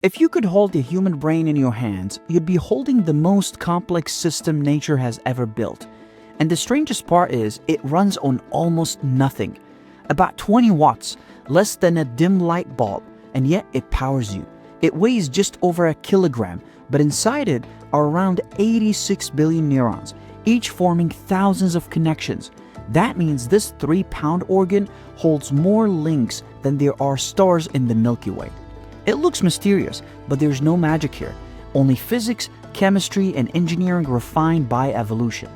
If you could hold a human brain in your hands, you'd be holding the most complex system nature has ever built. And the strangest part is, it runs on almost nothing. About 20 watts, less than a dim light bulb, and yet it powers you. It weighs just over a kilogram, but inside it are around 86 billion neurons, each forming thousands of connections. That means this 3-pound organ holds more links than there are stars in the Milky Way. It looks mysterious, but there's no magic here. Only physics, chemistry, and engineering refined by evolution.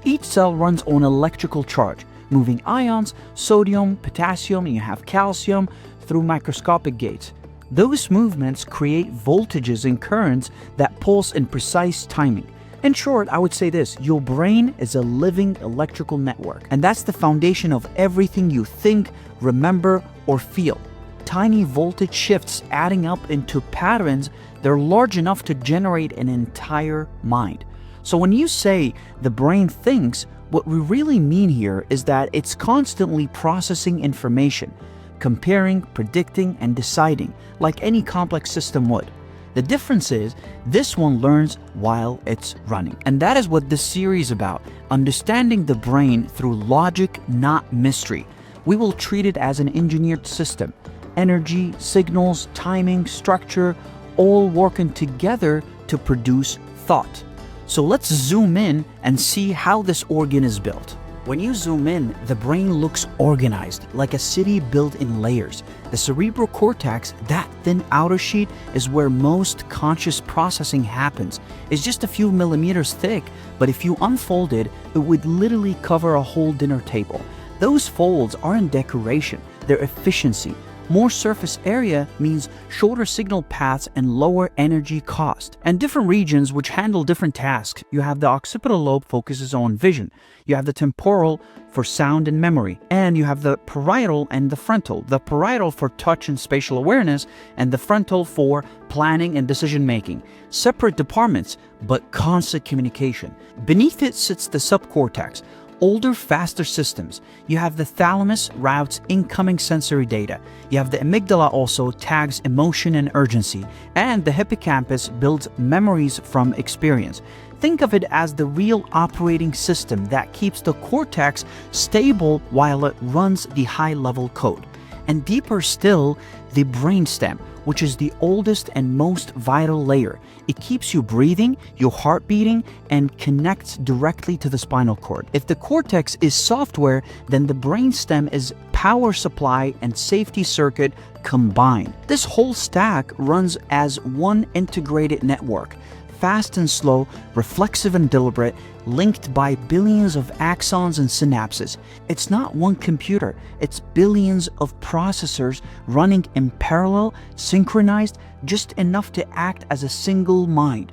Each cell runs on electrical charge, moving ions, sodium, potassium, and you have calcium through microscopic gates. Those movements create voltages and currents that pulse in precise timing. In short, I would say this: your brain is a living electrical network, and that's the foundation of everything you think, remember, or feel. Tiny voltage shifts adding up into patterns, they're large enough to generate an entire mind. So when you say the brain thinks, what we really mean here is that it's constantly processing information, comparing, predicting, and deciding, like any complex system would. The difference is, this one learns while it's running. And that is what this series is about, understanding the brain through logic, not mystery. We will treat it as an engineered system. Energy, signals, timing, structure, all working together to produce thought. So let's zoom in and see how this organ is built. When you zoom in, the brain looks organized, like a city built in layers. The cerebral cortex, that thin outer sheet, is where most conscious processing happens. It's just a few millimeters thick, but if you unfold it, it would literally cover a whole dinner table. Those folds aren't decoration, they're efficiency. More surface area means shorter signal paths and lower energy cost. And different regions which handle different tasks. You have the occipital lobe focuses on vision. You have the temporal for sound and memory. And you have the parietal and the frontal. The parietal for touch and spatial awareness, and the frontal for planning and decision making. Separate departments, but constant communication. Beneath it sits the subcortex. Older, faster systems. You have the thalamus routes incoming sensory data. You have the amygdala also tags emotion and urgency. And the hippocampus builds memories from experience. Think of it as the real operating system that keeps the cortex stable while it runs the high-level code. And deeper still, the brainstem, which is the oldest and most vital layer. It keeps you breathing, your heart beating, and connects directly to the spinal cord. If the cortex is software, then the brainstem is power supply and safety circuit combined. This whole stack runs as one integrated network. Fast and slow, reflexive and deliberate, linked by billions of axons and synapses. It's not one computer, it's billions of processors running in parallel, synchronized, just enough to act as a single mind.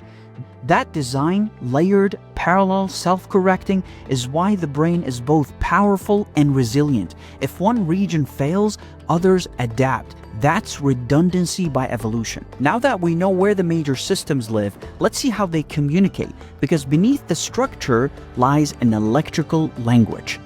That design, layered, parallel, self-correcting, is why the brain is both powerful and resilient. If one region fails, others adapt. That's redundancy by evolution. Now that we know where the major systems live, let's see how they communicate, because beneath the structure lies an electrical language.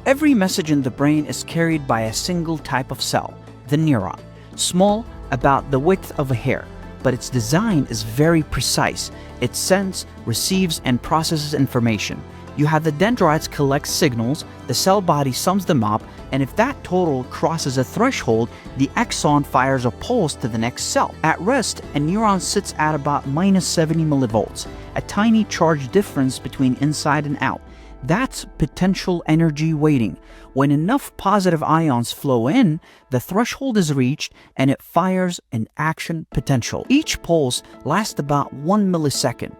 Every message in the brain is carried by a single type of cell, the neuron. Small, about the width of a hair, but its design is very precise. It sends, receives, and processes information. You have the dendrites collect signals, the cell body sums them up, and if that total crosses a threshold, the axon fires a pulse to the next cell. At rest, a neuron sits at about -70 millivolts, a tiny charge difference between inside and out. That's potential energy waiting. When enough positive ions flow in, the threshold is reached and it fires an action potential. Each pulse lasts about 1 millisecond.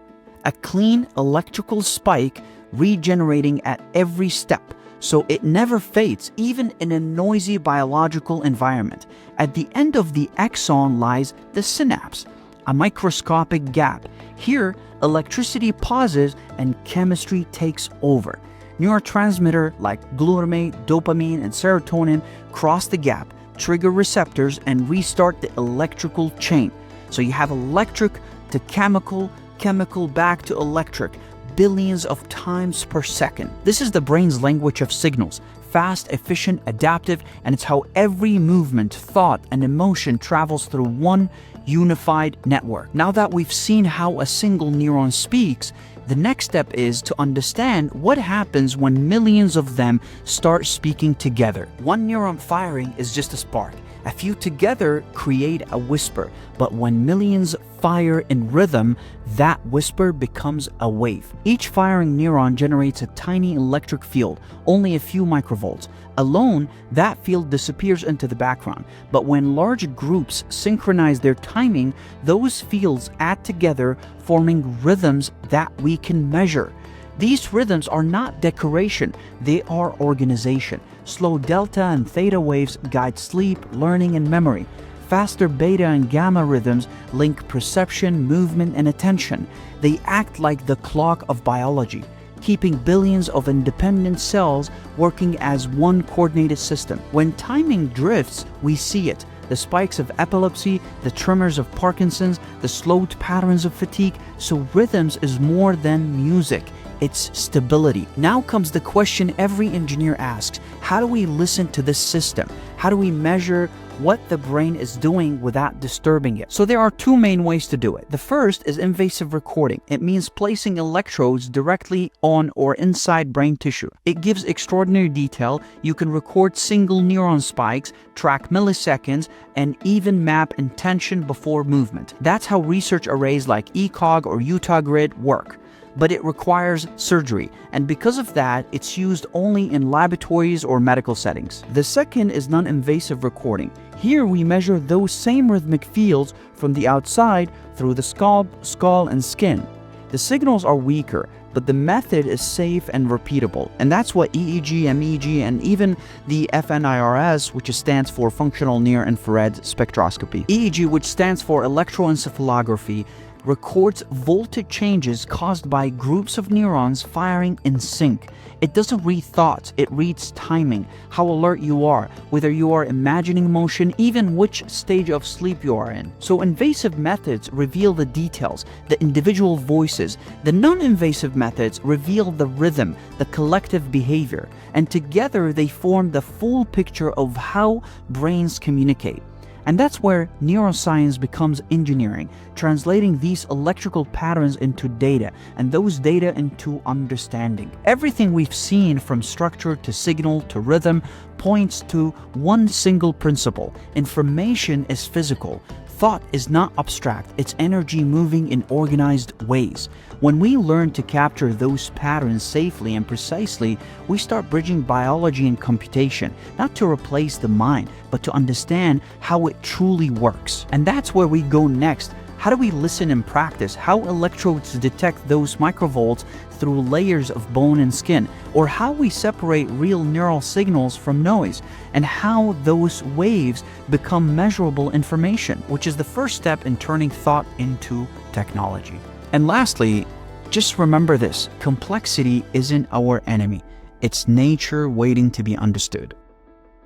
A clean electrical spike regenerating at every step, so it never fades, even in a noisy biological environment. At the end of the axon lies the synapse, a microscopic gap. Here, electricity pauses and chemistry takes over. Neurotransmitter like glutamate, dopamine, and serotonin cross the gap, trigger receptors, and restart the electrical chain. So you have electric to chemical, chemical back to electric, billions of times per second. This is the brain's language of signals, fast, efficient, adaptive, and it's how every movement, thought, and emotion travels through one unified network. Now that we've seen how a single neuron speaks, the next step is to understand what happens when millions of them start speaking together. One neuron firing is just a spark. A few together create a whisper, but when millions fire in rhythm, that whisper becomes a wave. Each firing neuron generates a tiny electric field, only a few microvolts. Alone, that field disappears into the background, but when large groups synchronize their timing, those fields add together, forming rhythms that we can measure. These rhythms are not decoration, they are organization. Slow delta and theta waves guide sleep, learning, and memory. Faster beta and gamma rhythms link perception, movement, and attention. They act like the clock of biology, keeping billions of independent cells working as one coordinated system. When timing drifts, we see it. The spikes of epilepsy, the tremors of Parkinson's, the slowed patterns of fatigue. So rhythms is more than music. It's stability. Now comes the question every engineer asks: how do we listen to this system? How do we measure what the brain is doing without disturbing it? So there are two main ways to do it. The first is invasive recording. It means placing electrodes directly on or inside brain tissue. It gives extraordinary detail. You can record single neuron spikes, track milliseconds, and even map intention before movement. That's how research arrays like ECoG or Utah Grid work. But it requires surgery, and because of that, it's used only in laboratories or medical settings. The second is non-invasive recording. Here we measure those same rhythmic fields from the outside through the scalp, skull, and skin. The signals are weaker, but the method is safe and repeatable, and that's what EEG, MEG, and even the FNIRS, which stands for Functional Near-Infrared Spectroscopy. EEG, which stands for electroencephalography, records voltage changes caused by groups of neurons firing in sync. It doesn't read thoughts, it reads timing, how alert you are, whether you are imagining motion, even which stage of sleep you are in. So invasive methods reveal the details, the individual voices. The non-invasive methods reveal the rhythm, the collective behavior, and together they form the full picture of how brains communicate. And that's where neuroscience becomes engineering, translating these electrical patterns into data, and those data into understanding. Everything we've seen, from structure to signal to rhythm, points to one single principle: information is physical. Thought is not abstract, it's energy moving in organized ways. When we learn to capture those patterns safely and precisely, we start bridging biology and computation, not to replace the mind, but to understand how it truly works. And that's where we go next. How do we listen and practice? How electrodes detect those microvolts through layers of bone and skin? Or how we separate real neural signals from noise? And how those waves become measurable information, which is the first step in turning thought into technology. And lastly, just remember this: complexity isn't our enemy. It's nature waiting to be understood.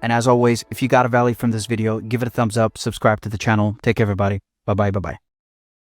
And as always, if you got a value from this video, give it a thumbs up, subscribe to the channel. Take care, everybody. Bye-bye, bye-bye.